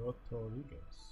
Rodriguez.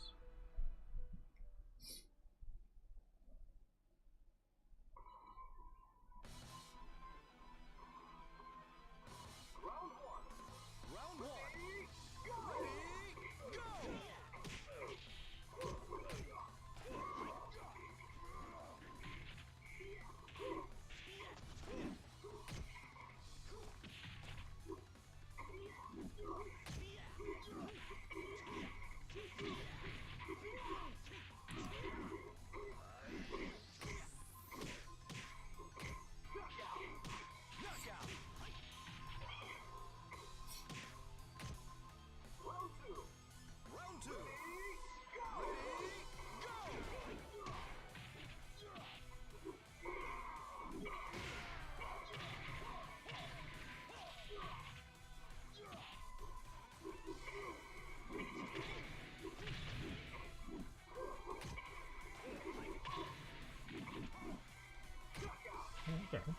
Okay.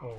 Oh.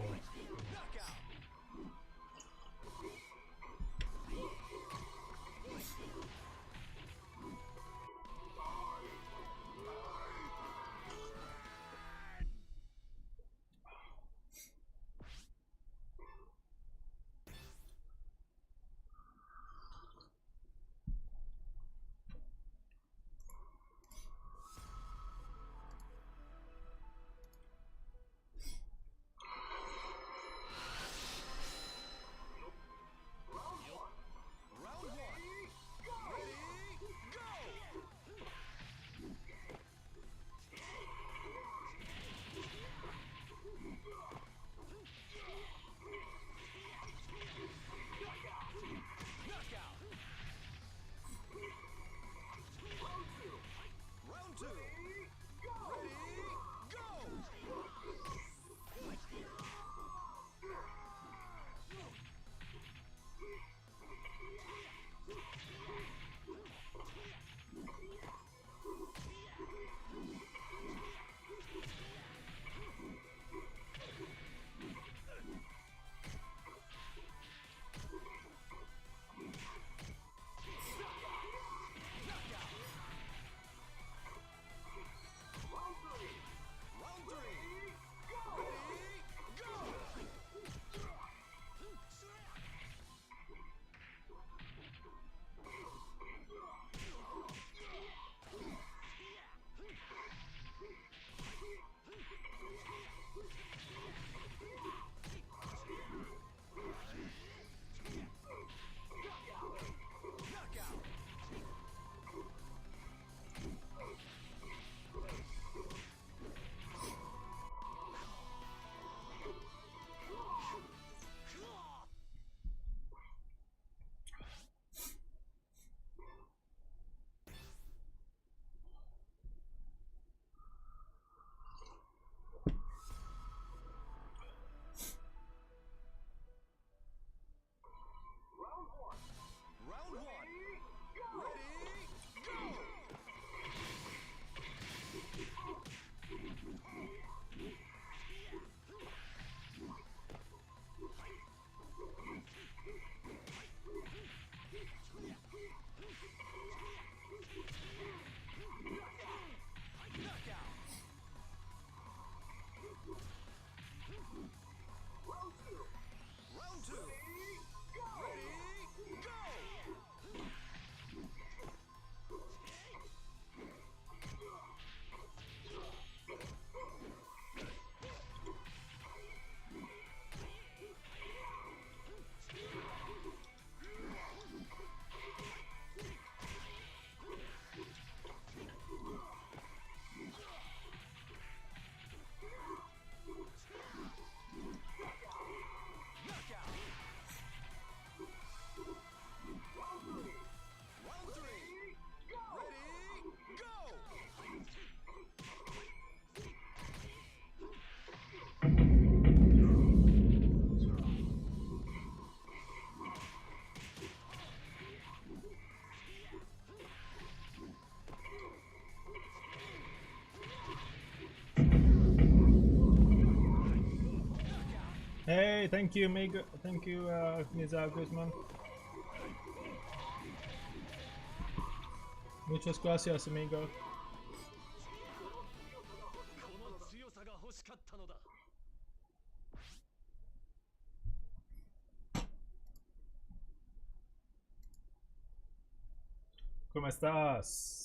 Hey, thank you, amigo. Thank you, Nizar Guzman. Muchas gracias, amigo. ¿Cómo estás?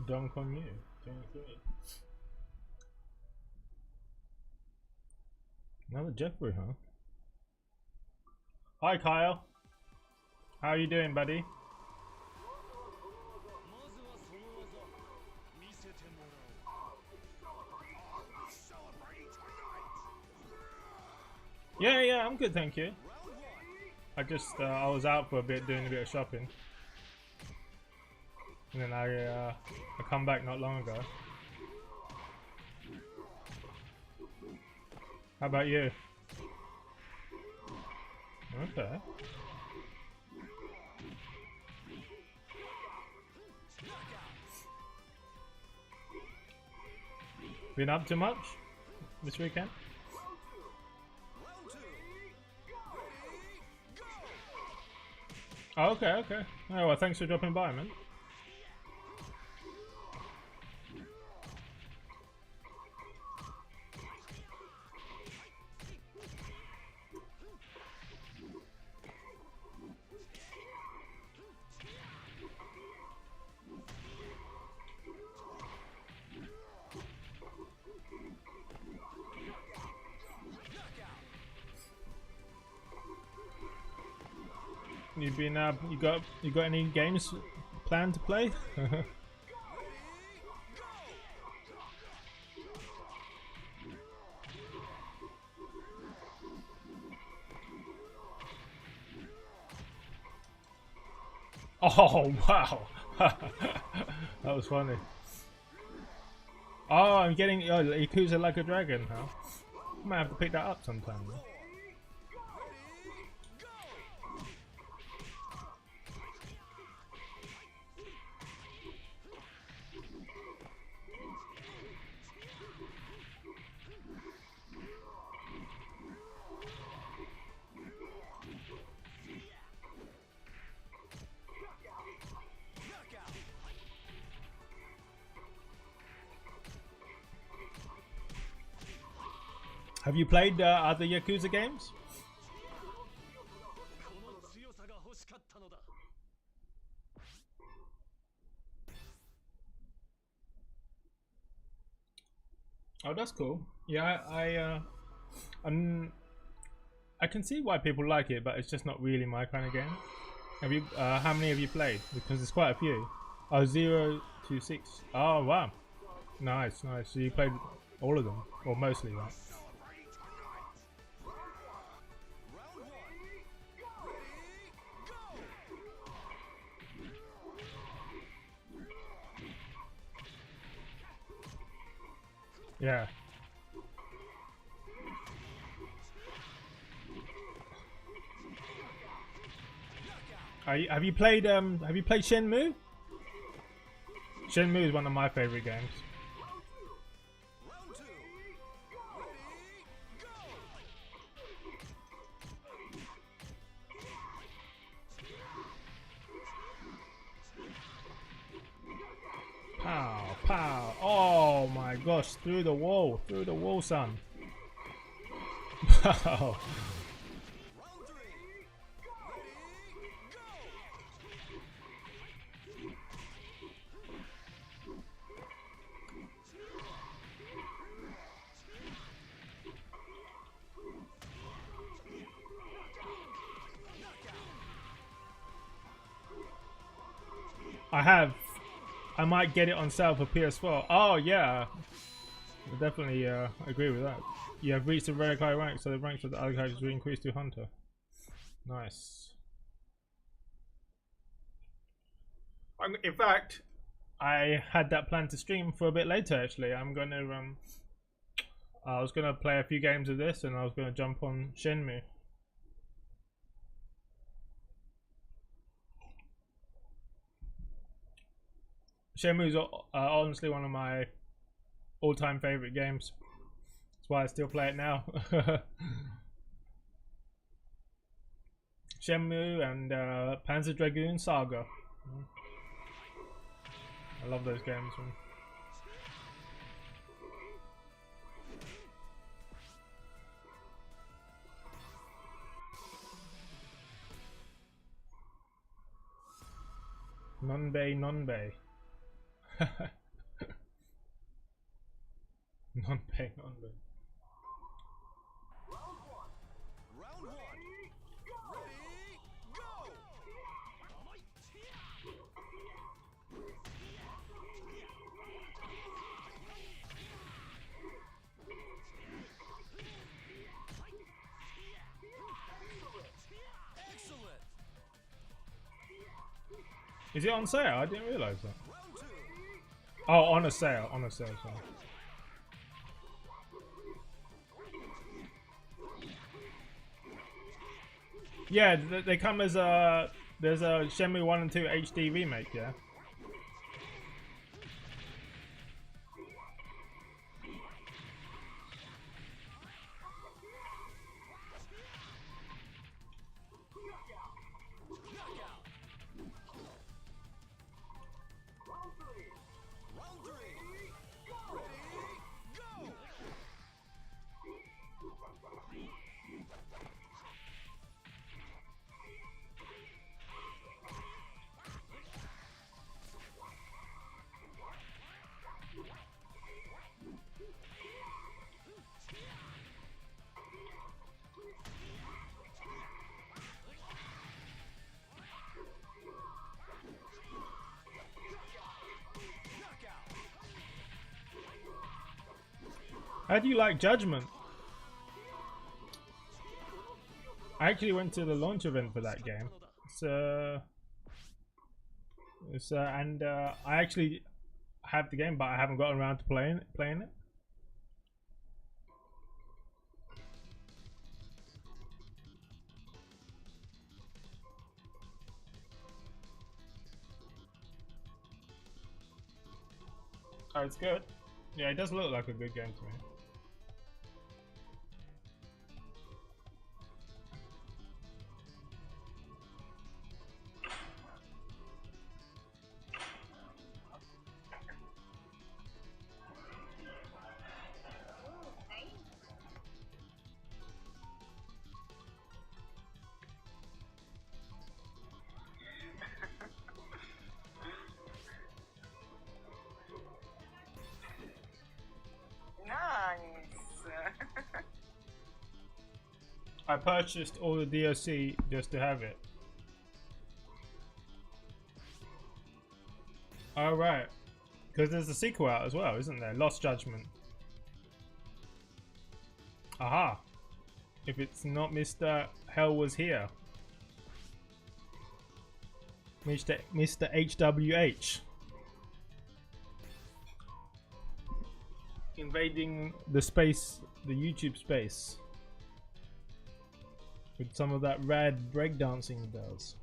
Dunk on you. Another Jeffrey, huh? Hi, Kyle. How are you doing, buddy? Yeah, I'm good, thank you. I was out for a bit doing a bit of shopping. And then I come back not long ago. How about you? Okay. Been up to much this weekend? Oh, okay. Oh, well, thanks for dropping by, man. You've been you got any games planned to play? Oh wow, that was funny. Oh, I'm getting Yakuza Like a Dragon, huh? I might have to pick that up sometime. Man. Have you played other Yakuza games? Oh, that's cool. Yeah, I can see why people like it, but it's just not really my kind of game. Have you? How many have you played? Because there's quite a few. Oh, 0 to 6. Oh, wow. Nice. So you played all of them, or mostly, right? Yeah. Have you played Shenmue? Shenmue is one of my favorite games. Pow. Oh my gosh, through the wall, son. Wow. I have. I might get it on sale for PS4. Oh yeah, I definitely agree with that. You have reached a very high rank, so the ranks of the other characters will increase to Hunter. Nice. In fact, I had that plan to stream for a bit later. Actually, I was gonna play a few games of this, and I was gonna jump on Shenmue. Shenmue's honestly one of my all-time favorite games. That's why I still play it now. Shenmue and Panzer Dragoon Saga. I love those games, man. Non-bay, non-bay. Non-bay, non-bay. Round one. Ready, go! Excellent. Is it on sale? I didn't realize that. Oh, on a sale, sorry. Yeah, they come as a, there's a Shenmue 1 and 2 HD remake, yeah? How do you like Judgment? I actually went to the launch event for that game. And I actually have the game, but I haven't gotten around to playing it. Oh, it's good. Yeah, it does look like a good game to me. I purchased all the DLC just to have it. Oh right, because there's a sequel out as well, isn't there? Lost Judgment. Aha! If it's not Mr. Hell Was Here. Mr. HWH. Invading the space, the YouTube space. With some of that rad breakdancing he does.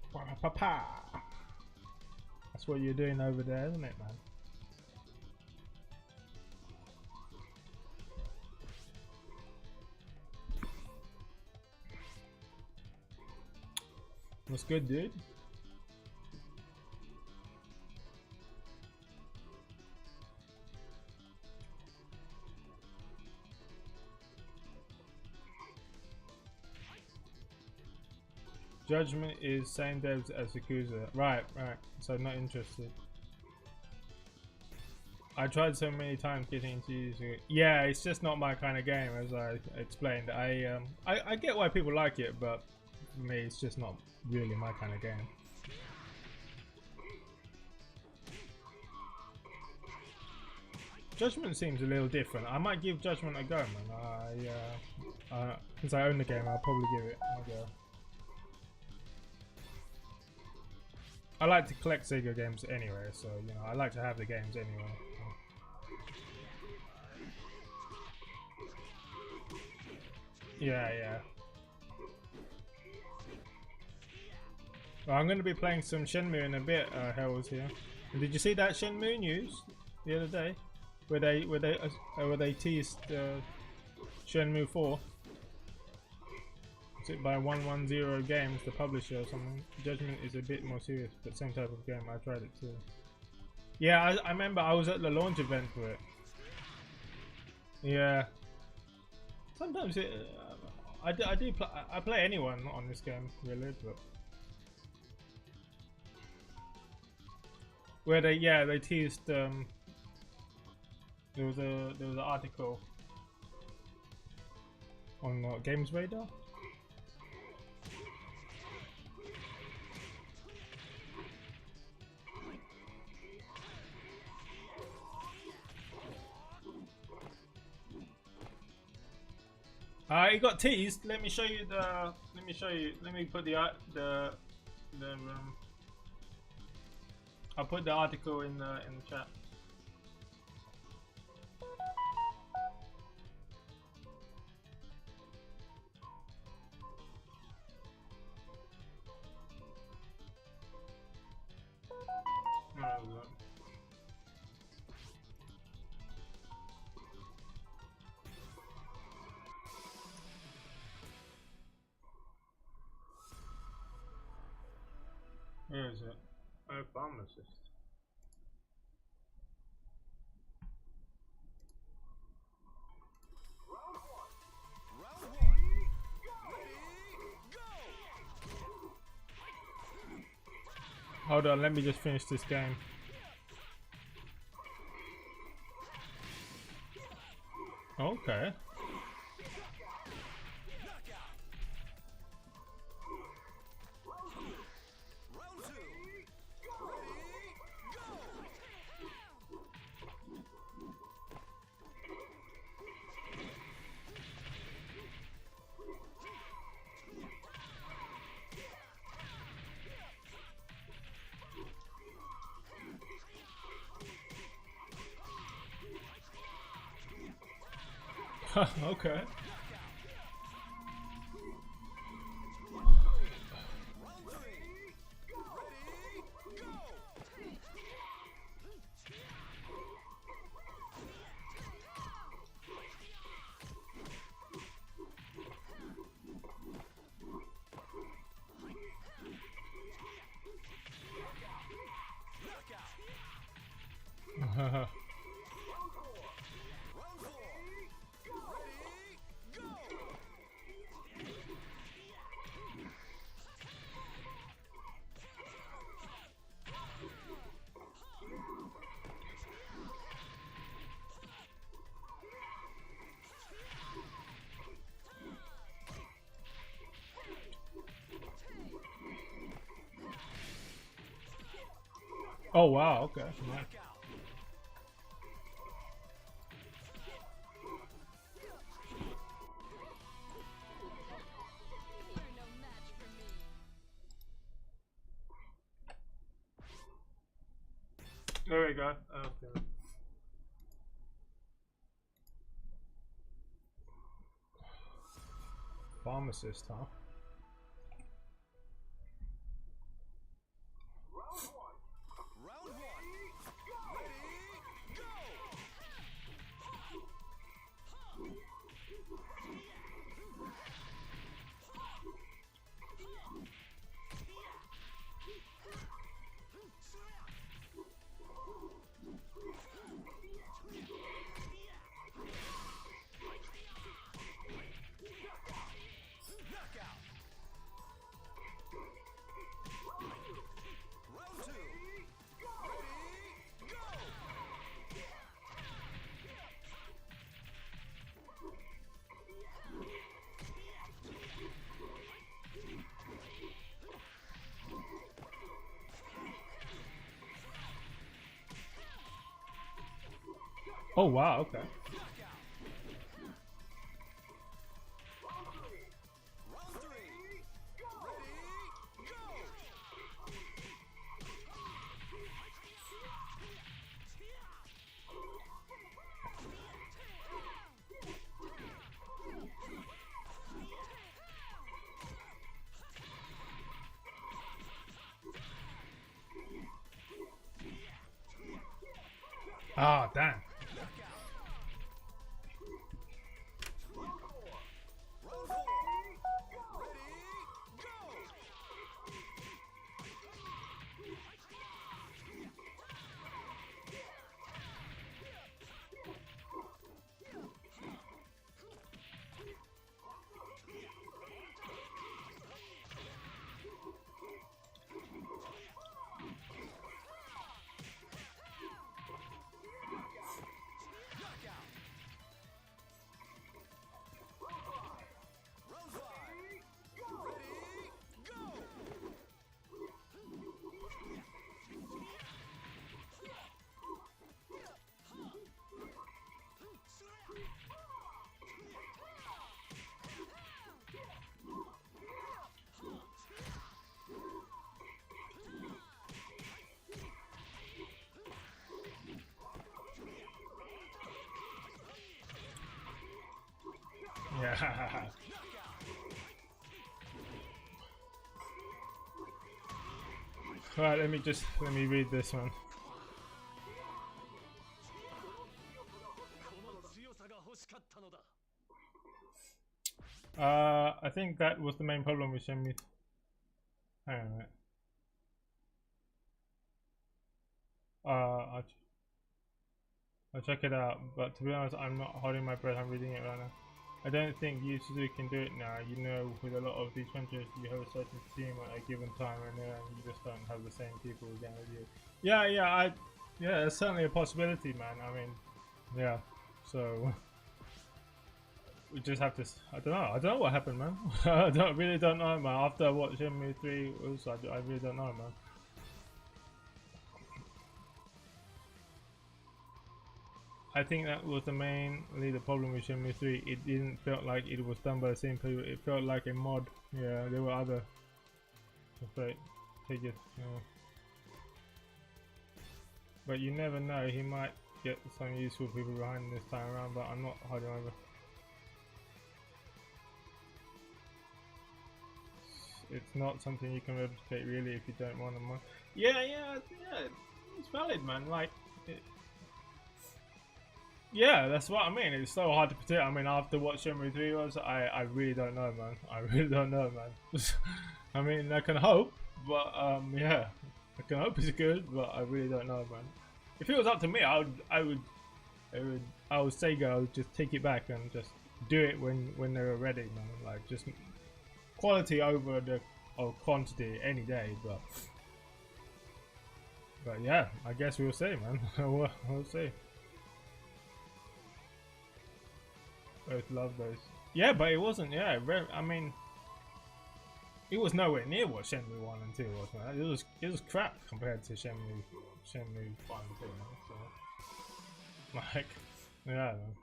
That's what you're doing over there, isn't it, man? What's good, dude? Judgment is same devs as Yakuza. Right. So not interested. I tried so many times getting into using it. Yeah, it's just not my kind of game, as I explained. I get why people like it, but for me, it's just not really my kind of game. Judgment seems a little different. I might give Judgment a go, man. Since I own the game, I'll probably give it a go. I like to collect Sega games anyway, so you know I like to have the games anyway. Yeah. Well, I'm going to be playing some Shenmue in a bit. Hells here. And did you see that Shenmue news the other day, where they teased Shenmue 4? Is it by 110 Games, the publisher or something? Judgment is a bit more serious, but same type of game. I tried it too. Yeah, I remember I was at the launch event for it. Yeah. Sometimes I play anyone on this game really, but where they teased there was an article on Games Radar. It got teased. Let me show you the. Let me show you. Let me put the I'll put the article in the chat. Where is it? Oh, pharmacist. Round one. Ready, go! Hold on, let me just finish this game. Okay. Okay. Oh wow, okay. Yeah. There we go. Okay. Pharmacist, huh? Round one. Ready, go! Knockout! Oh wow, okay. Round 3. Ready, go! Ah, damn. Round 4. Ready, go! Knockout. Round 5. Ready, go! Yeah. Alright, let me read this one. この強さが欲しかったのだ。 I think that was the main problem with Shenmue. Hang on a minute. I'll check it out, but to be honest, I'm not holding my breath. I'm reading it right now. I don't think you Suzuki can do it now. You know, with a lot of these countries, you have a certain team at a given time, and you just don't have the same people again with you. Yeah, yeah, it's certainly a possibility, man. I mean, yeah. So we just have to. I don't know what happened, man. Really don't know, man. After I watched Shenmue 3, I really don't know, man. I think that was mainly the problem with Shenmue 3. It didn't feel like it was done by the same people. It felt like a mod. Yeah, there were other. Take it. But you never know. He might get some useful people behind this time around. But I'm not holding over. It's not something you can replicate really if you don't want to. Yeah. It's valid, man. Like. Yeah, that's what I mean. It's so hard to predict. I mean, after what Shenmue 3 was, I really don't know, man. I really don't know, man. I mean, I can hope, but yeah, I can hope it's good, but I really don't know, man. If it was up to me, I would Sega, I would just take it back and just do it when they were ready, man. Like just quality over the quantity any day, but yeah, I guess we'll see, man. we'll see. Both love those. Yeah, but it wasn't. Yeah, I mean, it was nowhere near what Shenmue 1 and 2 was, man. It was crap compared to Shenmue 1 and 2, man. So, like, yeah. Man.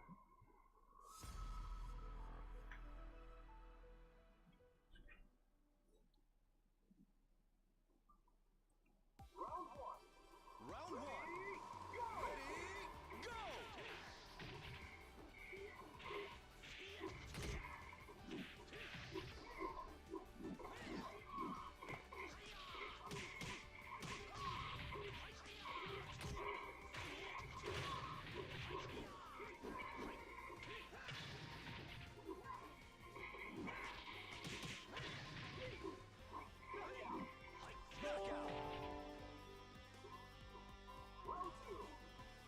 Round 1. Ready, go! Knockout.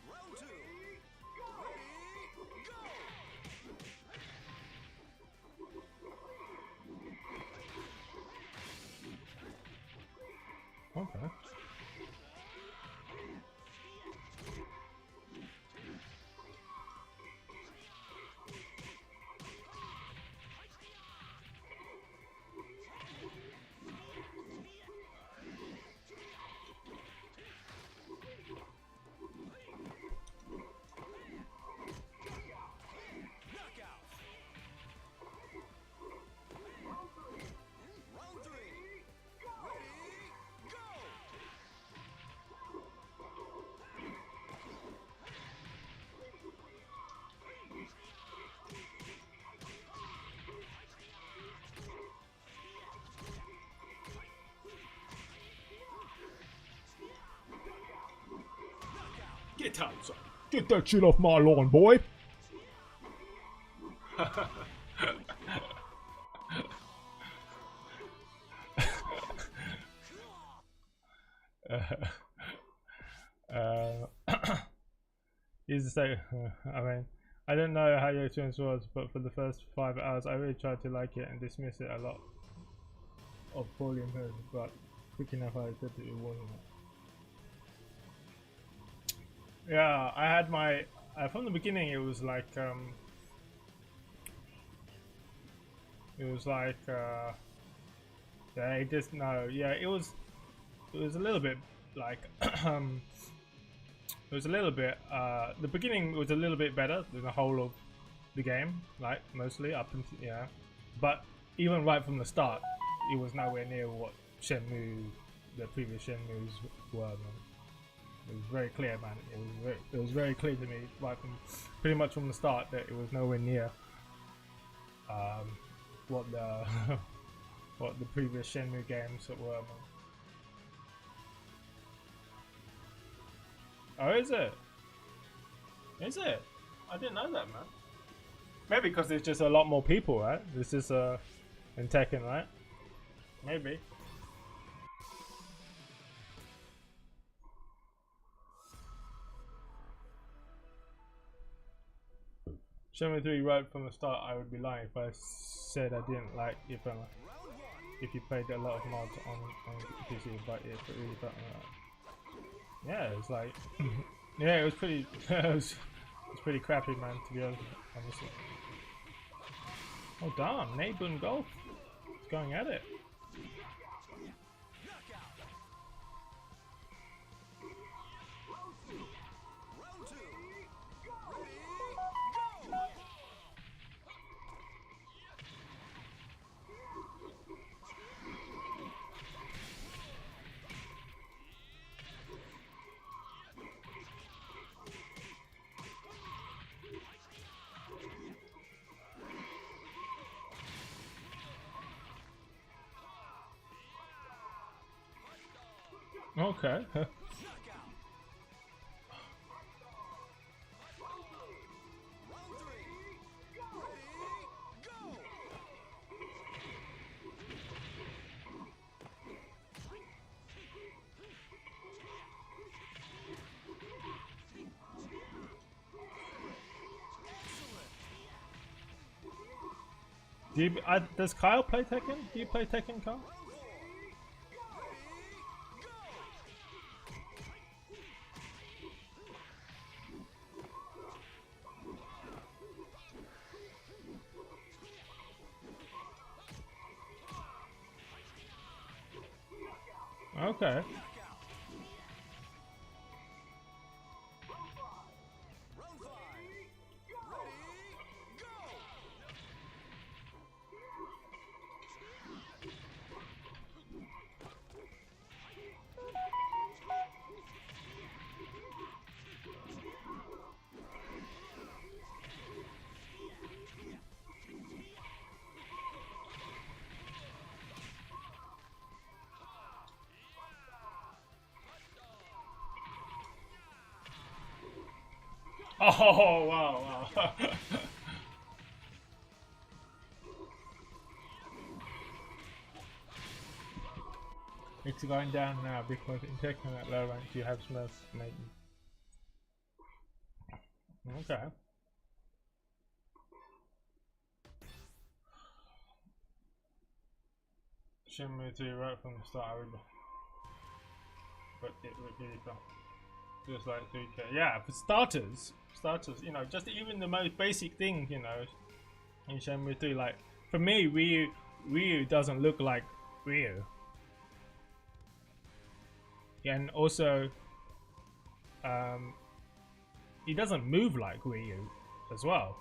Round 2. Ready, go! Okay. Get out, son. Get that shit off my lawn, boy. He's the same. I mean, I don't know how your experience was, but for the first 5 hours, I really tried to like it and dismiss it a lot of poorly impaired, but quick enough I accepted it wasn't. Yeah, I had my from the beginning. It was like yeah, it just no, yeah, it was a little bit like it was a little bit the beginning was a little bit better than the whole of the game, like mostly up until yeah, but even right from the start, it was nowhere near what Shenmue, the previous Shenmues were. Man. It was very clear, man. It was very clear to me right from pretty much from the start that it was nowhere near what the what the previous Shenmue games were. Man. Oh, is it? Is it? I didn't know that, man. Maybe because there's just a lot more people, right? This is in Tekken, right? Maybe. Shenmue 3 right from the start, I would be lying if I said I didn't like if you played a lot of mods on PC, but it really felt yeah, it's like yeah, it was pretty it was pretty crappy, man, to be honest. Honestly. Oh damn, Neighbor and Golf is going at it. Okay. Do you, does Kyle play Tekken? Do you play Tekken, Kyle? Okay. Oh wow, wow. It's going down now because in Tekken at low rank you have Smurf maiden. Okay. Shenmue 3 right from the start, but it really felt just like 3K. Yeah, for starters, you know, just even the most basic thing, you know, in Shenmue 3, like for me, Ryu doesn't look like Ryu, and also, he doesn't move like Ryu as well.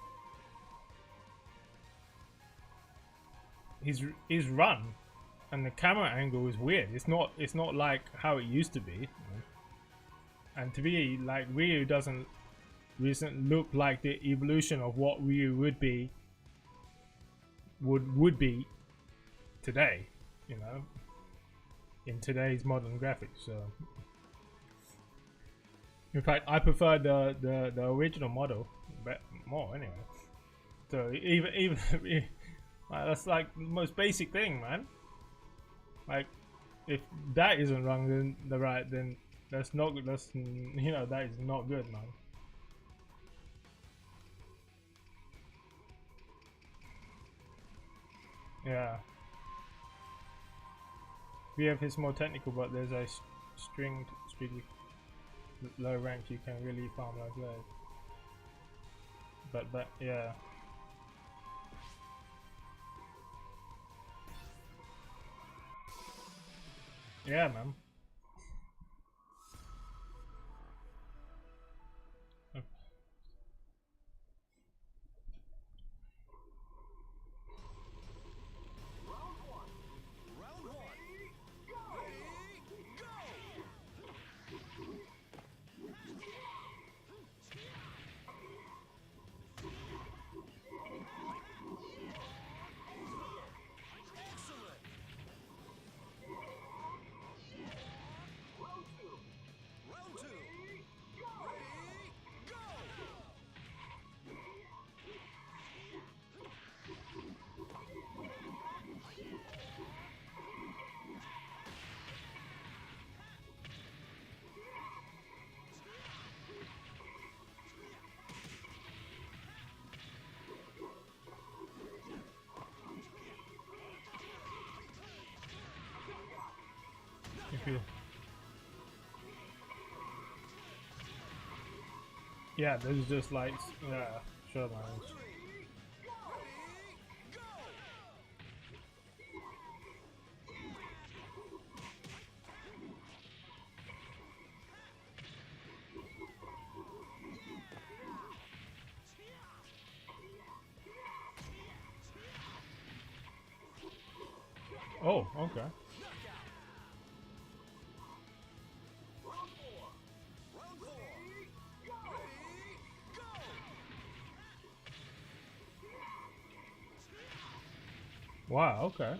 His run and the camera angle is weird. It's not like how it used to be. You know? And to be like Ryu doesn't look like the evolution of what Ryu would be today, you know, in today's modern graphics. So In fact, I prefer the original model more anyway. So even like, that's like the most basic thing, man. Like if that isn't wrong, then then that's not good. That's that is not good, man. Yeah. VF is more technical, but there's a stringed speedy low rank you can really farm like that. But yeah. Yeah, man. Round one. Ready, go! Excellent. Round two. Ready, go! If you, yeah, this is just like sure, man. Oh, okay. Round four. Ready, go! Wow, okay.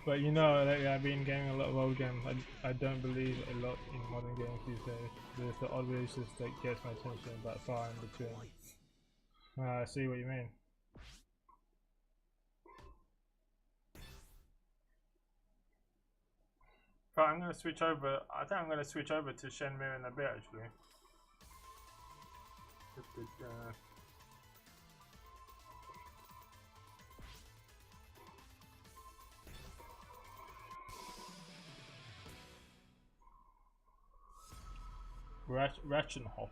But lately I've been getting a lot of old games. I don't believe a lot in modern games these days. There's the odd releases that gets my attention, but far in between. I see what you mean. But I'm gonna switch over. I think I'm gonna switch over to Shenmue in a bit, actually. Ratchenhoff.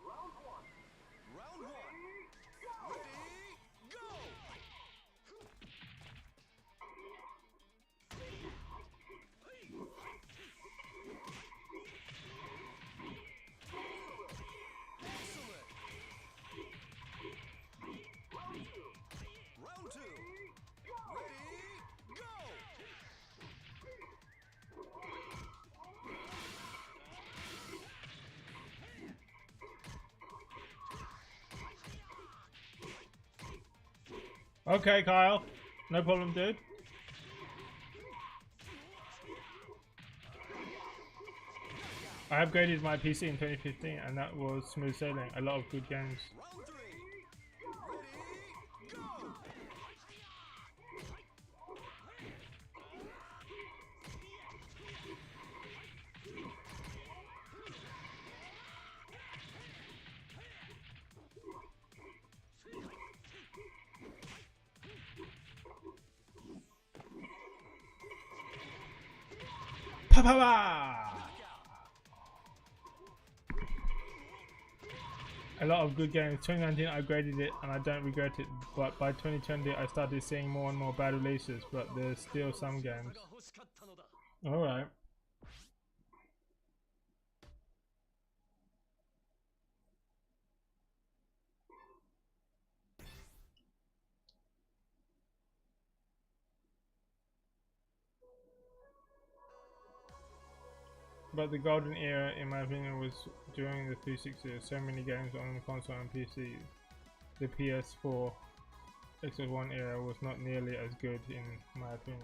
Round one. Ready, go! Excellent. Round two. Ready, go! Okay, Kyle. No problem, dude. I upgraded my PC in 2015 and that was smooth sailing. A lot of good games. Round three. Ready, go! Pa pa pa! A lot of good games. 2019 I graded it and I don't regret it, but by 2020 I started seeing more and more bad releases, but there's still some games. Alright. But the golden era, in my opinion, was during the 360. So many games on the console and PC. The PS4, Xbox One era was not nearly as good, in my opinion.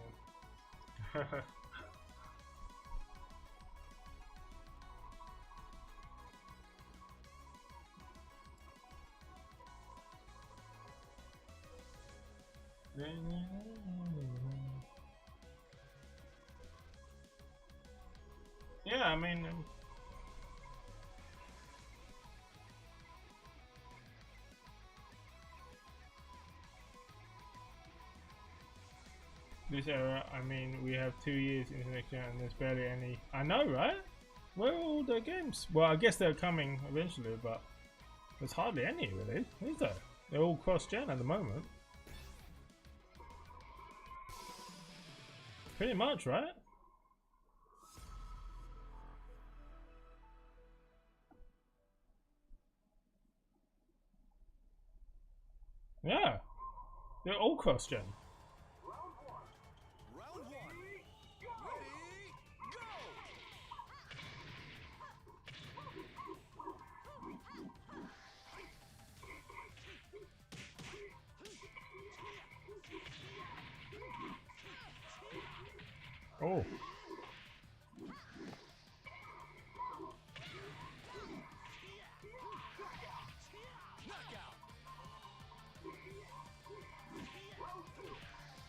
Yeah, I mean, this era, I mean, we have 2 years into next year and there's barely any. I know, right? Where are all the games? Well, I guess they're coming eventually, but there's hardly any really, is there? They're all cross-gen at the moment. Pretty much, right? Yeah, they're all cross-gen. Round one. Ready, go! Oh. Knockout.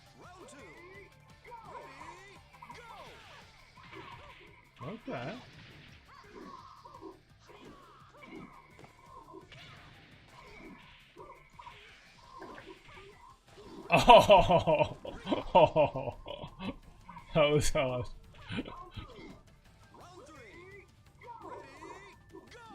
Round two. Ready, go! Okay. Oh, that was hard. Round three. Ready, go!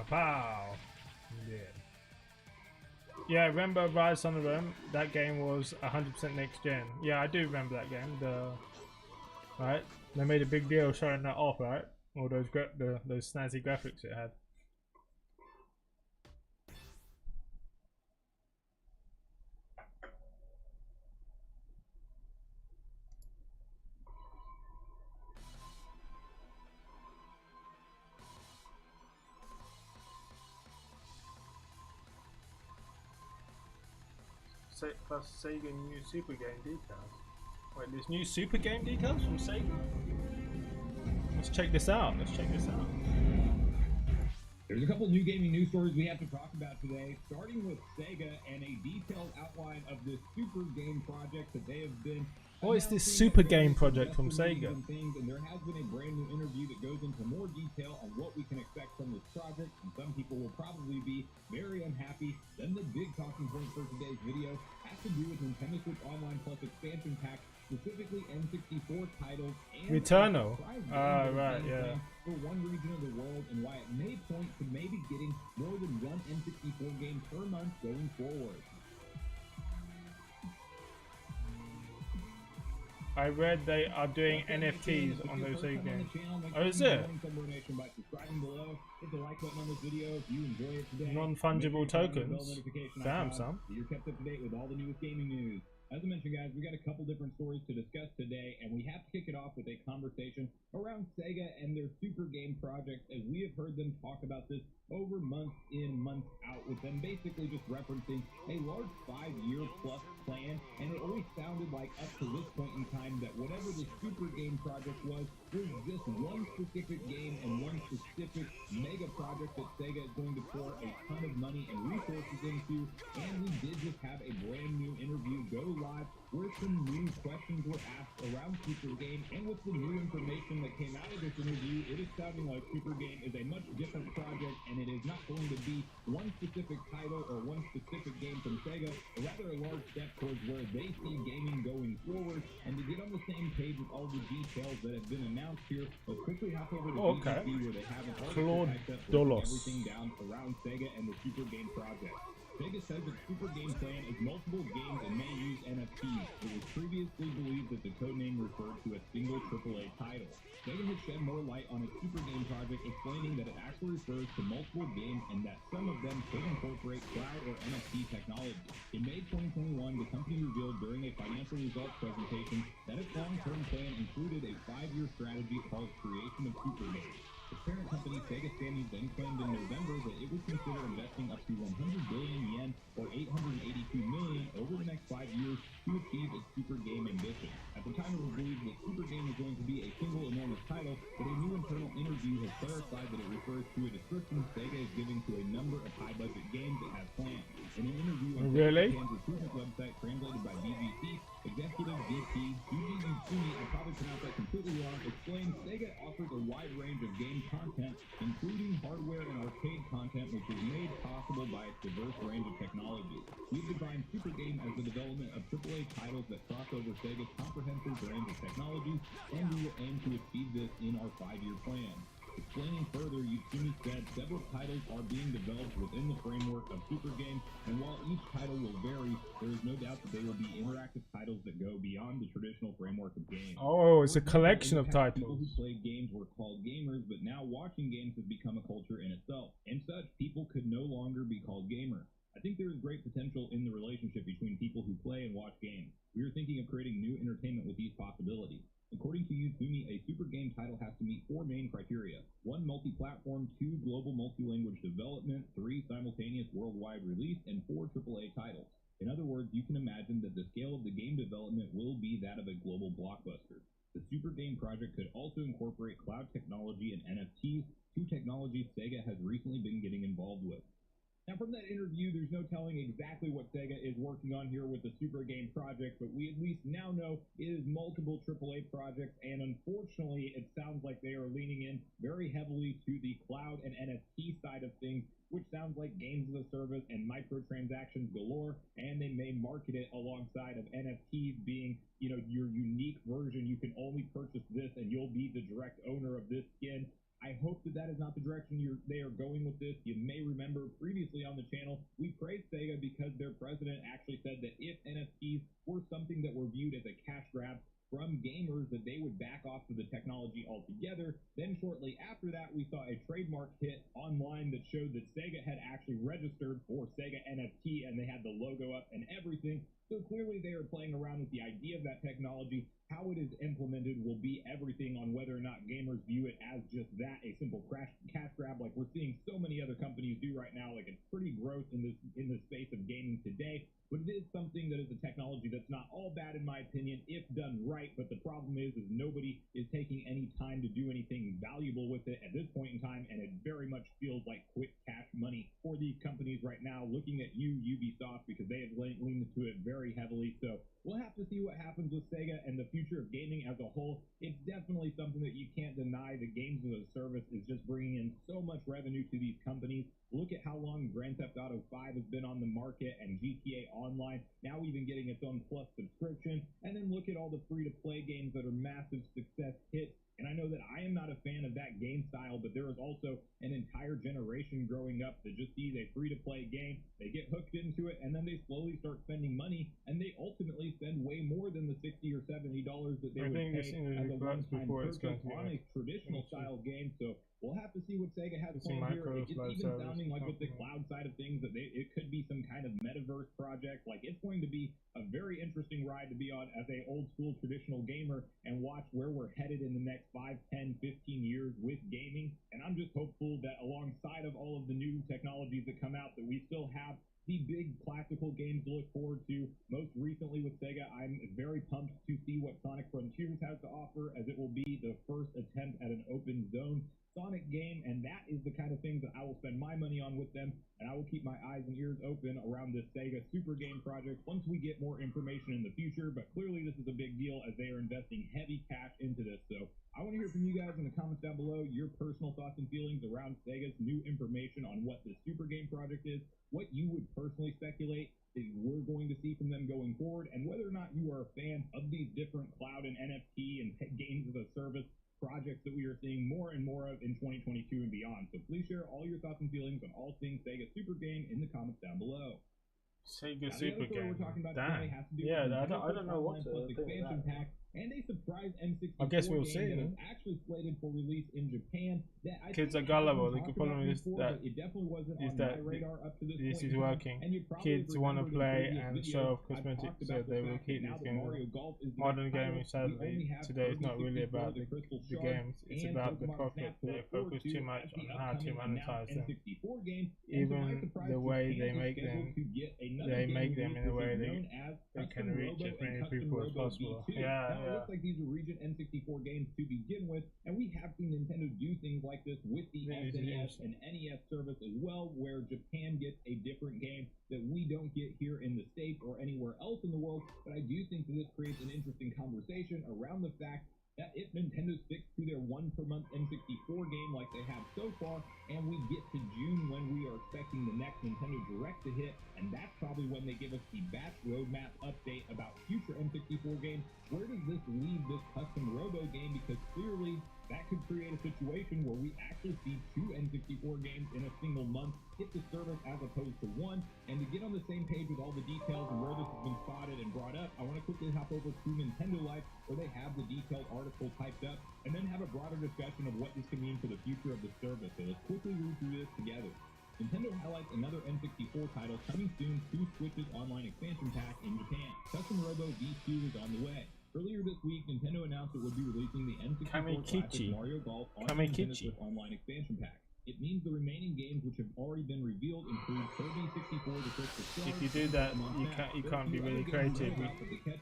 Pow! Yeah. Yeah, remember Rise on the Rim? That game was 100% next gen. Yeah, I do remember that game. Right, they made a big deal showing that off, right? All those those snazzy graphics it had. Plus Sega new Super Game decals. Wait, there's new Super Game decals from Sega? Let's check this out. Let's check this out. There's a couple new gaming news stories we have to talk about today, starting with Sega and a detailed outline of this Super Game project that they have been. What is this Super Game project from Sega? And there has been a brand new interview that goes into more detail on what we can expect from this project, and some people will probably be very unhappy. Then the big talking point for today's video has to do with Nintendo Switch Online Plus expansion pack, specifically N64 titles and Returnal. Right, yeah. For one region of the world, and why it may point to maybe getting more than one N64 game per month going forward. I read they are doing NFTs on those Sega games. Oh, is it? Non-fungible tokens. Damn, son. You're kept up to date with all the newest gaming news. As I mentioned, guys, we got a couple different stories to discuss today, and we have to kick it off with a conversation around Sega and their Super Game project, as we have heard them talk about this over months in, months out, with them basically just referencing a large 5-year plus plan, and it always sounded like up to this point in time that whatever the Super Game project was just one specific game and one specific mega project that Sega is going to pour a ton of money and resources into, and we did just have a brand new interview go live where some new questions were asked around Super Game, and with the new information that came out of this interview, it is sounding like Super Game is a much different project, and it is not going to be one specific title or one specific game from Sega, but rather a large step towards where they see gaming going forward. And to get on the same page with all the details that have been announced here, let's quickly hop over to BGC, where they have an article typed up with everything down around Sega and the Super Game project. Sega says its Super Game plan is multiple games and may use NFTs. It was previously believed that the codename referred to a single AAA title. Sega has shed more light on its Super Game project, explaining that it actually refers to multiple games and that some of them could incorporate cloud or NFT technology. In May 2021, the company revealed during a financial results presentation that its long-term plan included a 5-year strategy called Creation of Super Games. The parent company Sega Sammy then claimed in November that it would consider investing up to 100 billion yen or 882 million over the next 5 years to achieve its Super Game ambition. At the time, it was believed that Super Game was going to be a single enormous title, but a new internal interview has clarified that it refers to a description Sega is giving to a number of high-budget games it has planned. In an interview on Japan's recruitment website translated by BBC, Executive VP Yuji Utsumi, I probably pronounced that completely wrong, explained Sega offers a wide range of game content, including hardware and arcade content, which is made possible by its diverse range of technologies. We've defined Super Game as the development of AAA titles that cross over Sega's comprehensive range of technologies, and we will aim to achieve this in our 5-year plan. Explaining further, Utsumi said several titles are being developed within the framework of Super Game, and while each title will vary, there is no doubt that there will be interactive titles that go beyond the traditional framework of games. Oh, it's a collection of People titles. who played games were called gamers, but now watching games has become a culture in itself. And such, people could no longer be called gamers. I think there is great potential in the relationship between people who play and watch games. We are thinking of creating new entertainment with these possibilities. According to Utsumi, a Super Game title has to meet 4 main criteria: 1 multi-platform, 2 global multi-language development, 3 simultaneous worldwide release, and 4 AAA titles. In other words, you can imagine that the scale of the game development will be that of a global blockbuster. The Super Game project could also incorporate cloud technology and NFTs, 2 technologies Sega has recently been getting involved with. Now, from that interview, there's no telling exactly what Sega is working on here with the Super Game project, but we at least now know it is multiple AAA projects, and unfortunately, it sounds like they are leaning in very heavily to the cloud and NFT side of things, which sounds like games as a service and microtransactions galore, and they may market it alongside of NFTs being, you know, your unique version. You can only purchase this, and you'll be the direct owner of this skin. I hope that that is not the direction they are going with this. You may remember previously on the channel, we praised Sega because their president actually said that if NFTs were something that were viewed as a cash grab from gamers, that they would back off of the technology altogether. Then shortly after that, we saw a trademark hit online that showed that Sega had actually registered for Sega NFT, and they had the logo up and everything. So clearly they are playing around with the idea of that technology. How it is implemented will be everything on whether or not gamers view it as just that, a simple cash grab, like we're seeing so many other companies do right now. Like, it's pretty gross in the space of gaming today. But it is something that is a technology that's not all bad, in my opinion, if done right. But the problem is nobody is taking any time to do anything valuable with it at this point in time, and it very much feels like quick cash money for these companies right now. Looking at you, Ubisoft, because they have leaned into it very heavily. So we'll have to see what happens with Sega and the future of gaming as a whole. It's definitely something that you can't deny. The games as a service is just bringing in so much revenue to these companies. Look at how long Grand Theft Auto 5 has been on the market, and GTA Online now even getting its own Plus subscription. And then look at all the free-to-play games that are massive success hits. And I know that I am not a fan of that game style, but there is also an entire generation growing up that just sees a free-to-play game, they get hooked into it, and then they slowly start spending money, and they ultimately spend way more than the $60 or $70 that they would pay as a one-time purchase on a traditional style game. So we'll have to see what Sega has planned here. It's even sounding like with the cloud side of things that it could be some kind of metaverse project. Like, it's going to be a very interesting ride to be on as a old school traditional gamer and watch where we're headed in the next 5, 10, 15 years with gaming. And I'm just hopeful that alongside of all of the new technologies that come out, that we still have the big classical games to look forward to. Most recently with Sega, I'm very pumped to see what Sonic Frontiers has to offer, as it will be the first attempt at an open zone Sonic game, and that is the kind of things that I will spend my money on with them, and I will keep my eyes and ears open around this Sega Super Game project once we get more information in the future. But clearly this is a big deal, as they are investing heavy cash into this. So I want to hear from you guys in the comments down below your personal thoughts and feelings around Sega's new information on what this Super Game project is, what you would personally speculate that we're going to see from them going forward, and whether or not you are a fan of these different cloud and NFT and games as a service projects that we are seeing more and more of in 2022 and beyond. So please share all your thoughts and feelings on all things Sega Super Game in the comments down below. Sega Now, the Super other story Game. we're talking about Damn. today has to do Yeah, with I don't know what to Plus think of expansion that. pack and a surprise N64 I guess we'll see, game that huh? is actually slated for release in Japan. That I Kids think are has been gullible. The talked problem about is before, that but it definitely wasn't is on that my radar up to this this point is in time. working. And you probably Kids want to remembered in play previous and videos, show off I've cosmetics, talked so about the they will fact keep that now these that games. Mario Golf is the Modern next title, gaming, we sadly, only have today is not Kirby really 64, about the Crystal the Shard, games. It's and about the Pokemon profit. Snap to They look forward focus to too much as the on how to upcoming monetize them. announced N64 game. And to my Even surprise, the way Japan they is make scheduled them, to get another they game make them released, in a which way is they known as can Custom reach Robo as and many Custom people as Robo possible. V2. Yeah, Now, it yeah. looks like these are region N64 games to begin with, and we have seen Nintendo do things like this with the This is SNES interesting. and NES service as well, where Japan gets a different game that we don't get here in the States or anywhere else in the world. But I do think that this creates an interesting conversation around the fact that if Nintendo sticks to their one per month N64 game like they have so far, and we get to June when we are expecting the next Nintendo Direct to hit, and that's probably when they give us the batch roadmap update about future N64 games, where does this leave this Custom Robo game? Because clearly that could create a situation where we actually see two N64 games in a single month hit the service as opposed to one. And to get on the same page with all the details and where this has been spotted and brought up, I want to quickly hop over to Nintendo Life, where they have the detailed article typed up, and then have a broader discussion of what this can mean for the future of the service. So let's quickly read through this together. Nintendo highlights another N64 title coming soon to Switch's online expansion pack in Japan. Custom Robo V2 is on the way. Earlier this week, Nintendo announced it would be releasing the N64 classic Mario Golf on the Nintendo Switch online expansion pack. It means the remaining games which have already been revealed include Kirby 64, the Crystal Shard. If you do that, you can't be really creative.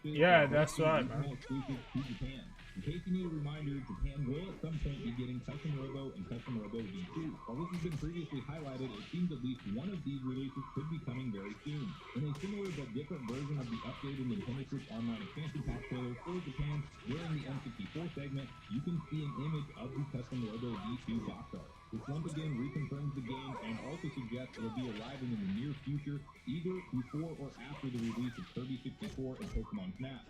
Yeah, that's right, man. Exclusive to Japan. In case you need a reminder, Japan will at some point be getting Custom Robo and Custom Robo V2. While this has been previously highlighted, it seems at least one of these releases could be coming very soon. In a similar but different version of the updated Nintendo Switch Online expansion pack trailer for Japan during the N64 segment, you can see an image of the Custom Robo V2 box art. This once again reconfirms the game and also suggests it'll be arriving in the near future, either before or after the release of Kirby 64 and Pokemon Snap.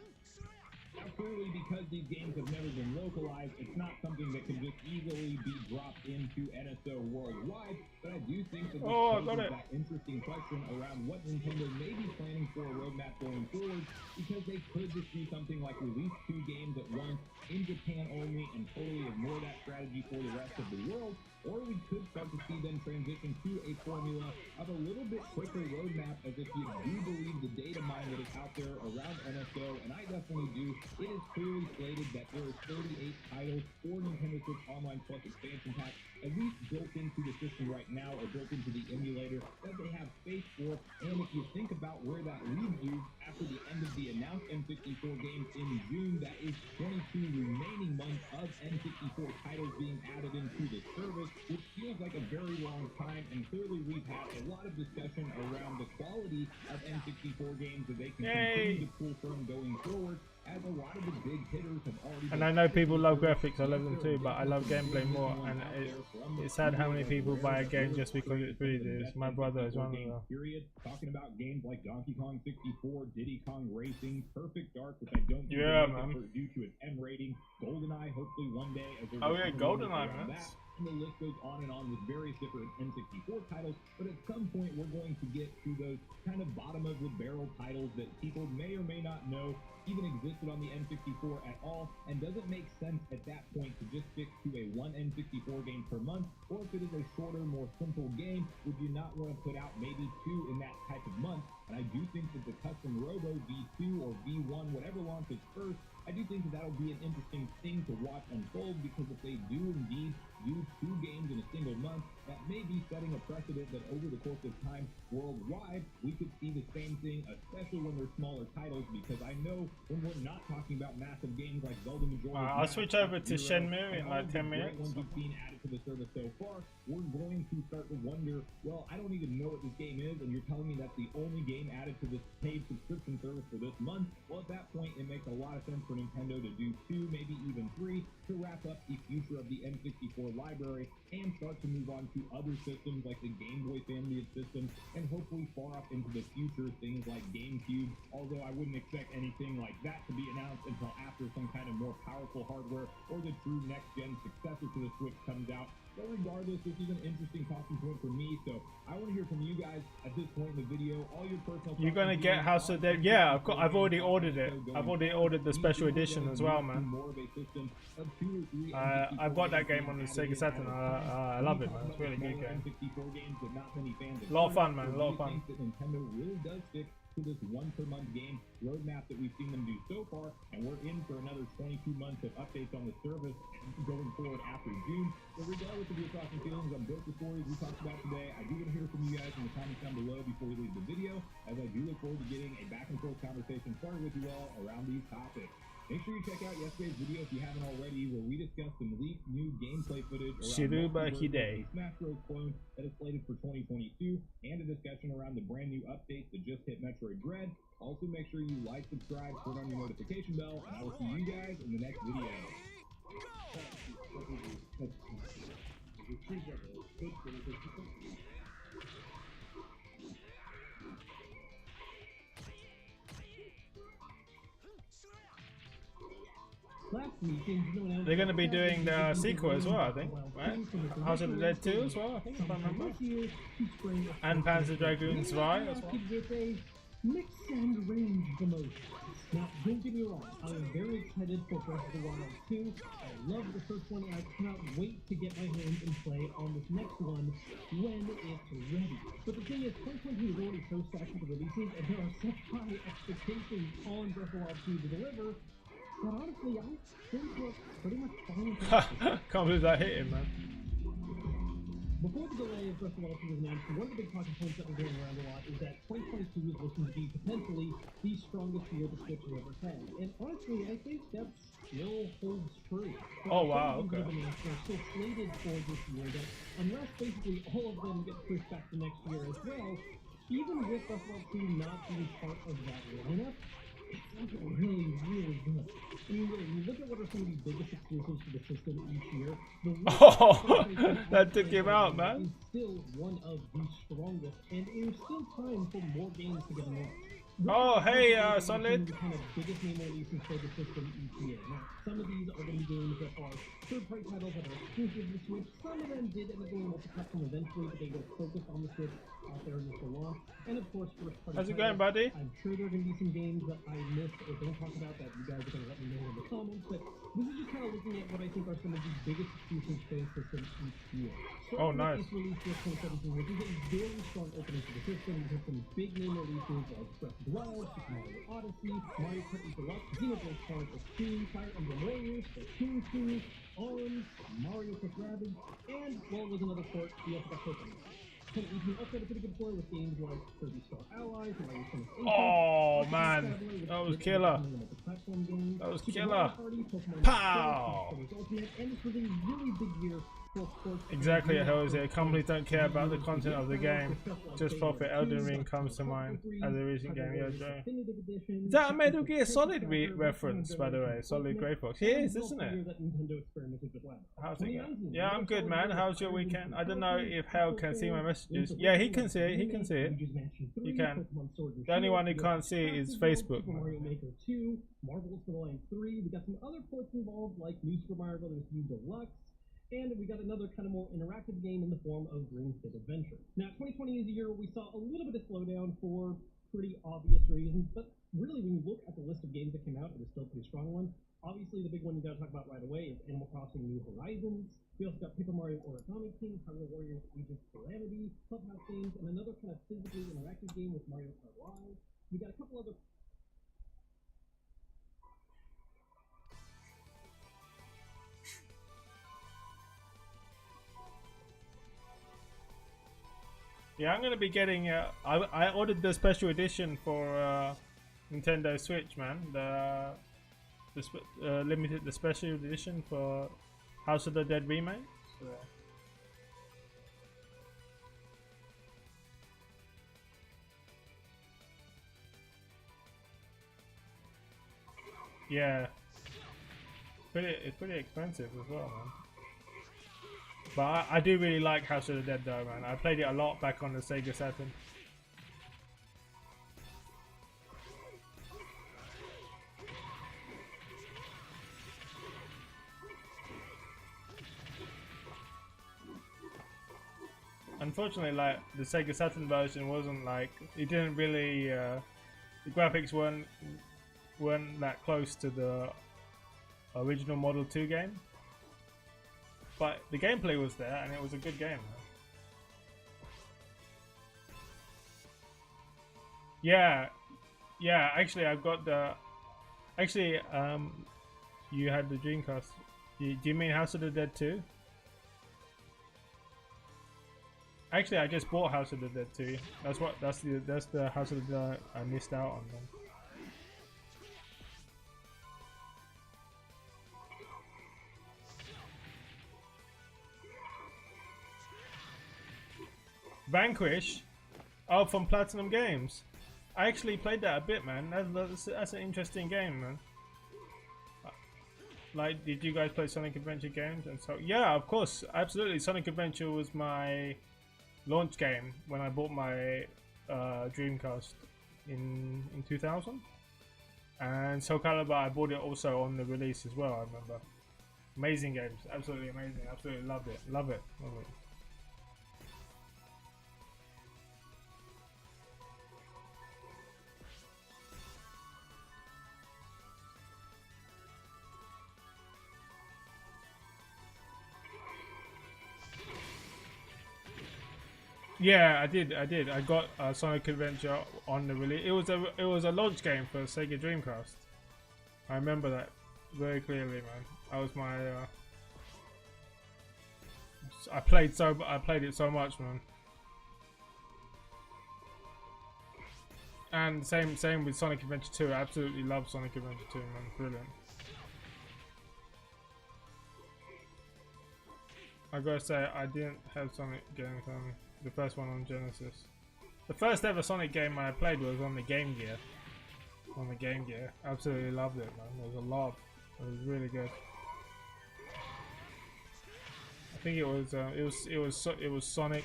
Now, clearly, because these games have never been localized, it's not something that can just easily be dropped into NSO worldwide, but I do think that this poses that interesting question around what Nintendo may be planning for a roadmap going forward, because they could just do something like release two games at once in Japan only and totally ignore that strategy for the rest of the world, or we could start to see them transition to a formula of a little bit quicker roadmap, as if you do believe the data mine that is out there around NSO, and I definitely do. It is clearly slated that there are 38 titles for Nintendo Switch Online Plus expansion pack, at least built into the system right now, or built into the emulator that they have space for. And if you think about where that leaves you after the end of the announced N64 games in June, that is 22 remaining months of N64 titles being added into the service, which feels like a very long time. And clearly we've had a lot of discussion around the quality of N64 games that they can continue to pull from going forward, as a lot of the big hitters have already been. And I know people love graphics, I love them too, but I love gameplay more. And it's sad how many people buy a game just because it's pretty. My brother is one of them. Period. Talking about games like Donkey Kong 64, Diddy Kong Racing, Perfect Dark, which I don't think due to an M rating, GoldenEye, hopefully one day. As GoldenEye, man. And the list goes on and on with various different N64 titles, but at some point we're going to get to those kind of bottom of the barrel titles that people may or may not know even existed on the N64 at all, and doesn't make sense at that point to just stick to a one N64 game per month, or if it is a shorter, more simple game, would you not want to put out maybe two in that type of month? And I do think that the Custom Robo V2 or V1, whatever launches first, I do think that that'll be an interesting thing to watch unfold, because if they do indeed do two games in a single month, that may be setting a precedent that over the course of time worldwide, we could see the same thing, especially when they're smaller titles, because I know when we're not talking about massive games like Zelda Majora's I'll switch over to Shenmue in like 10 minutes. Ones we've seen added to the service so far, we're going to start to wonder, well, I don't even know what this game is, and you're telling me that's the only game added to this paid subscription service for this month. Well, at that point, it makes a lot of sense for Nintendo to do two, maybe even three, to wrap up the future of the N64 PS4 library and start to move on to other systems like the Game Boy family of systems, and hopefully far off into the future, things like GameCube, although I wouldn't expect anything like that to be announced until after some kind of more powerful hardware or the true next-gen successor to the Switch comes out. But regardless, this is an interesting talking point for me, so I want to hear from you guys at this point in the video. All your personal. You're gonna get House of Dead? Yeah, I've already ordered it. I've already ordered the special edition as well, man. I've got that game on the Sega Saturn. I love it, man. It's a really good game. A lot of fun, man. A lot of fun. Nintendo really does stick to this one-per-month game roadmap that we've seen them do so far, and we're in for another 22 months of updates on the service going forward after June. But regardless of your thoughts and feelings on both the stories we talked about today, I do want to hear from you guys in the comments down below before we leave the video, as I do look forward to getting a back-and-forth conversation started with you all around these topics. Make sure you check out yesterday's video if you haven't already, where we discussed some leaked new gameplay footage around a Smash Bros. Clone that is slated for 2022, and a discussion around the brand new updates that just hit Metroid Dread. Also, make sure you like, subscribe, turn on your notification bell, and I will see you guys in the next video. They're going to be doing the sequel as well, I think, right? House of the Dead 2 as well, I think, if I remember. And Panzer Dragoons Rye as well. Mix and range the most. Now, don't get me wrong, I am very excited for Breath of the Wild 2. I love the first one, and I cannot wait to get my hands and play on this next one when it's ready. But the thing is, 2020 is already so stacked with the releases, and there are such high expectations on Breath of the Wild 2 to deliver, that honestly, I think we're pretty much fine. Can't believe that hit him, man. Before the delay of Breath of the Wild 2 was announced, one of the big talking points that was going around a lot is that 2022 is looking to be potentially the strongest year the Switch has ever had. And honestly, I think that still holds true. Oh wow, okay. They're still slated for this year, that unless basically all of them get pushed back to next year as well, even with Breath of the Wild 2 not being part of that lineup, it's looking really, really good. I mean, really, you look at what are some of the biggest exclusives for the system each year. Oh, that took him out, man. It's still one of the strongest, and there's still time for more games to get announced. Oh, hey, Solid. The kind of biggest name releases for the system each year. Now, some of these are going to be games that are third-party titles that are exclusive to the Switch. Some of them did end up going multi-platform eventually, but they will focus on the Switch out there in the launch. And of course, first-party How's it titles. going, buddy? I'm sure there are going to be some games that I missed or don't talk about that you guys are going to let me know in the comments. But this is just kind of looking at what I think are some of the biggest exclusives for the system each year. Oh, nice. This release year 2017, which is a very strong opening for the system. We have some big name releases like Breath of the Wild, Super Mario Odyssey, Mario Kart Deluxe, Xenoblade Chronicles 2, Fire Emblem Warriors, Splatoon 2, ARMS, Mario + Rabbids, and, well, with another port, we also got Pokemon. You can also had a pretty good play with games like Kirby Star Allies, Mario Tennis 8, Oh man, that was killer. That was killer. Pow! And this was a really big year for sports. Exactly, Jose. Companies don't care about the content of the game, just profit. Elden Ring comes to mind as a recent game. Yeah, Joe. Is that a Metal Gear Solid reference, by the way? Solid Grey Fox. It is, isn't it? How's it going? Yeah, I'm good, man. How's your weekend? I don't know if Hal can see my messages. Yeah, he can see it. He can see it. He can. The only one who can't see it is Facebook. Mario Maker 2, Marvel's Line 3. We got some other ports involved, like New Super Mario Bros. U Deluxe. And we got another kind of more interactive game in the form of Green Fit Adventure. Now, 2020 is a year where we saw a little bit of slowdown for pretty obvious reasons, but really, when you look at the list of games that came out, it was still a pretty strong one. Obviously, the big one you gotta talk about right away is Animal Crossing New Horizons. We also got Paper Mario Origami King, Hyrule Warriors Age of Calamity, Clubhouse games, and another kind of physically interactive game with Mario Kart Live. We got a couple other. Yeah, I'm gonna be getting. I ordered the special edition for Nintendo Switch, man. The limited, the special edition for House of the Dead remake. So. Yeah, it's pretty expensive as well, man. But I do really like House of the Dead though, man. I played it a lot back on the Sega Saturn. Unfortunately, like the Sega Saturn version wasn't like, it didn't really the graphics weren't that close to the original Model 2 game, but the gameplay was there and it was a good game, man. Yeah, actually I've got the you had the Dreamcast. Do you mean House of the Dead 2? Actually, I just bought House of the Dead 2. That's the House of the Dead I missed out on then. Vanquish? Oh, from Platinum Games. I actually played that a bit, man. That's an interesting game, man. Like, did you guys play Sonic Adventure games? And so, yeah, of course, absolutely. Sonic Adventure was my launch game when I bought my Dreamcast in 2000. And Soul Calibur, I bought it also on the release as well, I remember. Amazing games, absolutely amazing. Absolutely loved it. Love it. Yeah, I did. I got Sonic Adventure on the release. It was a launch game for Sega Dreamcast. I remember that very clearly, man. That was my. I played it so much, man. And same with Sonic Adventure 2. I absolutely love Sonic Adventure 2, man. Brilliant. I gotta say, I didn't have Sonic games on. The first one on Genesis. The first ever Sonic game I played was on the Game Gear. Absolutely loved it, man. There was a lot. It was really good. I think it was Sonic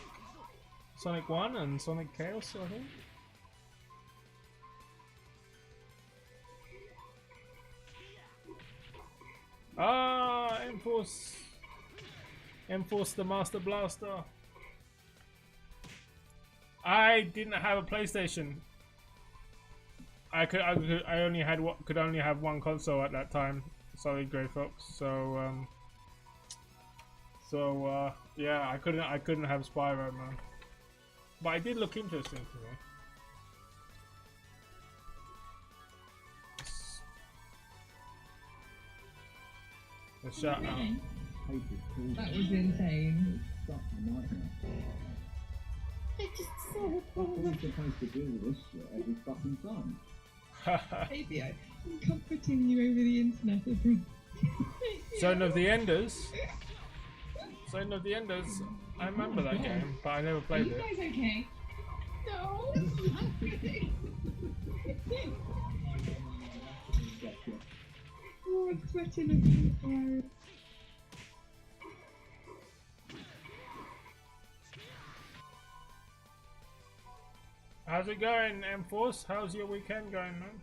1 and Sonic Chaos, I think. Ah, Enforce the Master Blaster. I didn't have a PlayStation. I could only have one console at that time, Solid Grey Fox. So yeah, I couldn't have Spyro, man. But it did look interesting to me. The Showdown. That was insane. It's just so What are we supposed to do with this shit every fucking time? Baby, I'm comforting you over the internet. Zone of the Enders. Zone of the Enders. I remember that game, but I never played Are you it. guys okay? No, it's not good. Oh, I'm sweating again. How's it going, M-Force? How's your weekend going, man?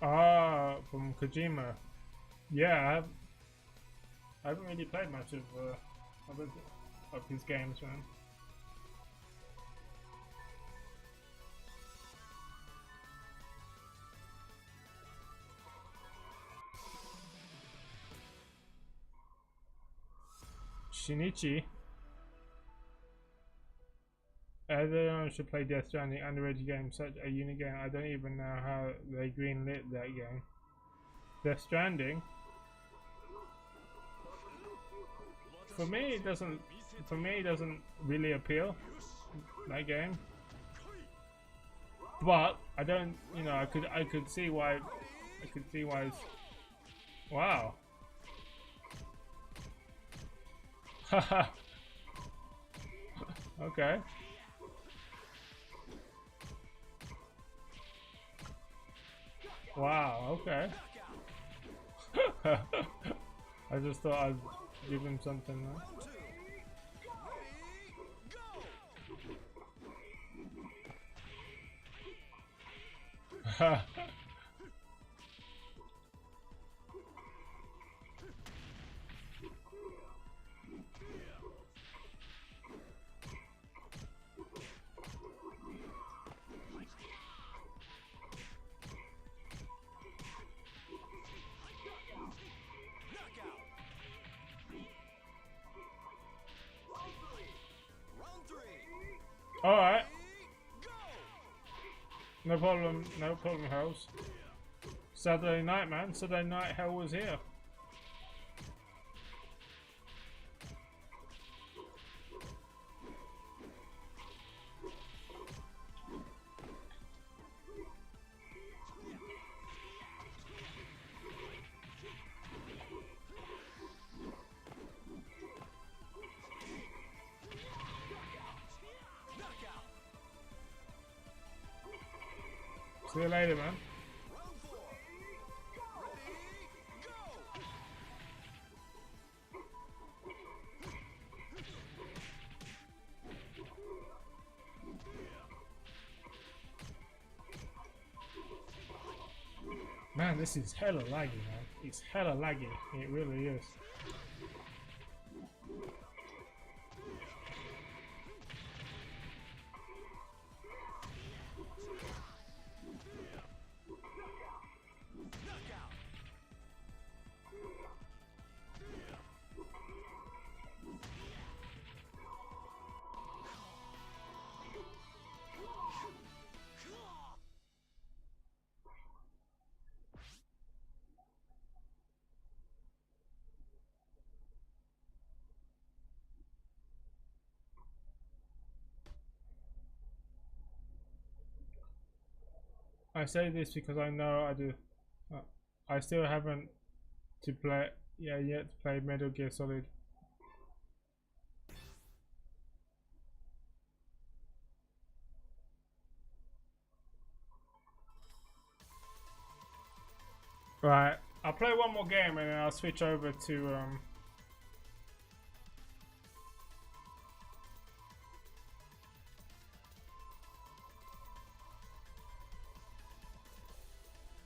Ah, from Kojima. Yeah, I haven't really played much of his games, man. Shinichi. Everyone should play Death Stranding, underrated game, such a unique game. I don't even know how they greenlit that game. Death Stranding. For me, it doesn't. For me, it doesn't really appeal. That game. but I don't. You know, I could see why. I could see why. It's, wow. Haha. Okay. Wow. Okay. I just thought I'd give him something. Right? Round two. Ready, go. Knockout. Round three. All right. Go. No problem. No problem, Hells. Saturday night, man. Saturday night, hell was here. Knockout. See you later, man. Round four. Ready, go. Man, this is hella laggy, man. It's hella laggy. It really is. Knockout. I say this because I know I do. I still haven't to play. Yeah, yet to play Metal Gear Solid. Right, I'll play one more game and then I'll switch over to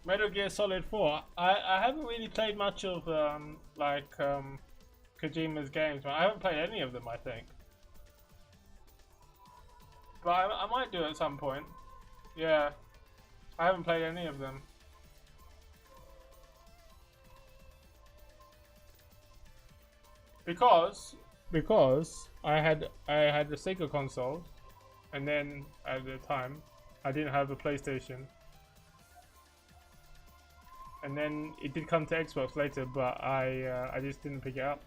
Metal Gear Solid 4. I haven't really played much of Kojima's games, but I haven't played any of them, I think. But I might do at some point. Yeah, I haven't played any of them. Because I had the Sega console, and then at the time I didn't have a PlayStation, and then it did come to Xbox later, but I just didn't pick it up.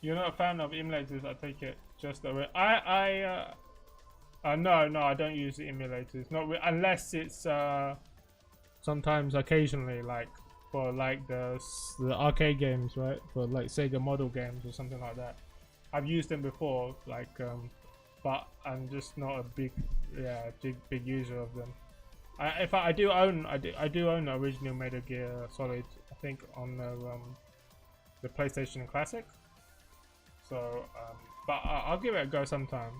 You're not a fan of emulators, I take it. Just no, I don't use the emulators. Not unless it's sometimes occasionally, like for like the arcade games, right? For like Sega model games or something like that. I've used them before, like but I'm just not a big user of them. I do own the original Metal Gear Solid, I think, on the PlayStation Classic. So, but I'll give it a go sometime.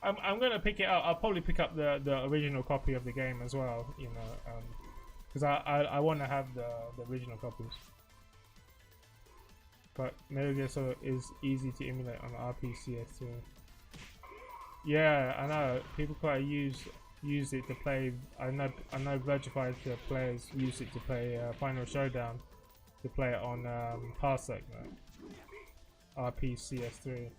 I'm gonna pick it up. I'll probably pick up the original copy of the game as well, you know, because I want to have the original copies. But Metal Gear Solid is easy to emulate on the RPCS too. Yeah, I know. People quite use use it to play. I know Virtua players use it to play Final Showdown, to play it on Parsec, RPCS3.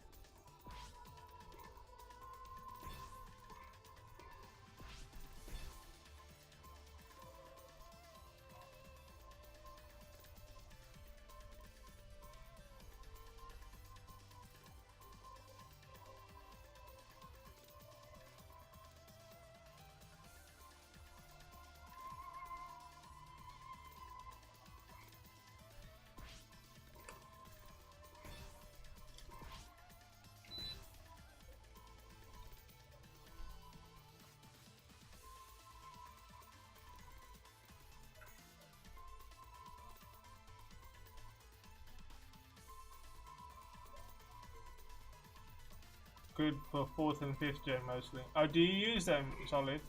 Good for 4th and 5th gen mostly. Oh, do you use them, Solid?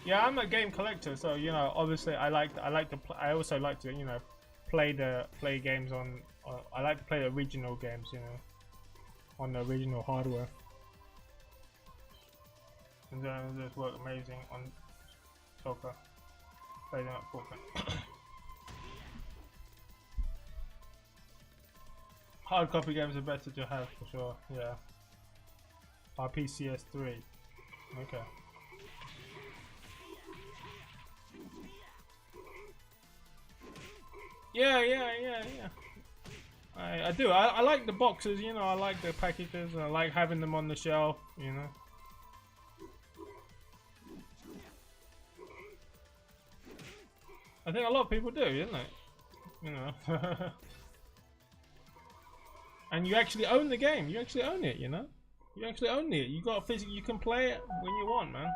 Yeah, I'm a game collector, so you know, obviously, I also like to, you know, play games on. I like to play the original games, you know, on the original hardware. And then just work amazing on soccer. Play them at Fortnite. Hard copy games are better to have for sure. Yeah. RPCS3. Okay. Yeah. I do. I like the boxes. You know, I like the packages. I like having them on the shelf. You know. I think a lot of people do, isn't it? You know. And you actually own the game. You actually own it, you know? You actually own it. You got a physical, you can play it when you want, man.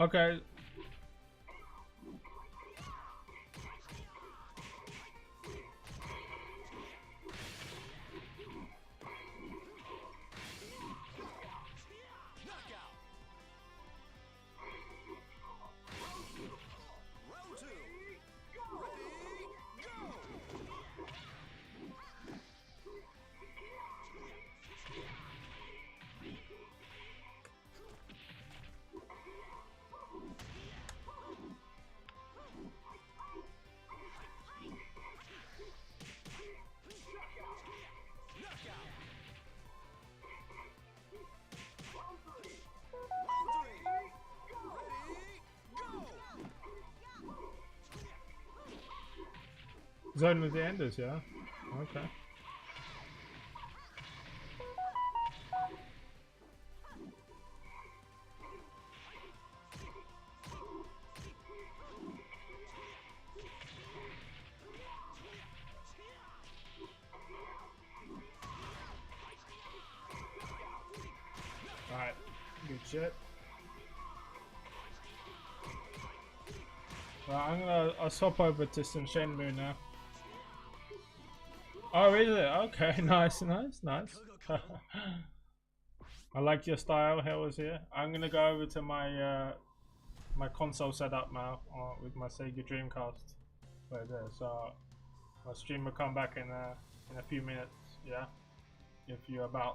Okay. Round 2. Ready, Zone with the enders, yeah? Okay. Alright, good shit. Right, I'll swap over to some Shenmue now. Oh, is it? Okay, nice. I like your style. Hell is here. I'm gonna go over to my my console setup now with my Sega Dreamcast right there. So my stream will come back in a few minutes. Yeah, if you're about.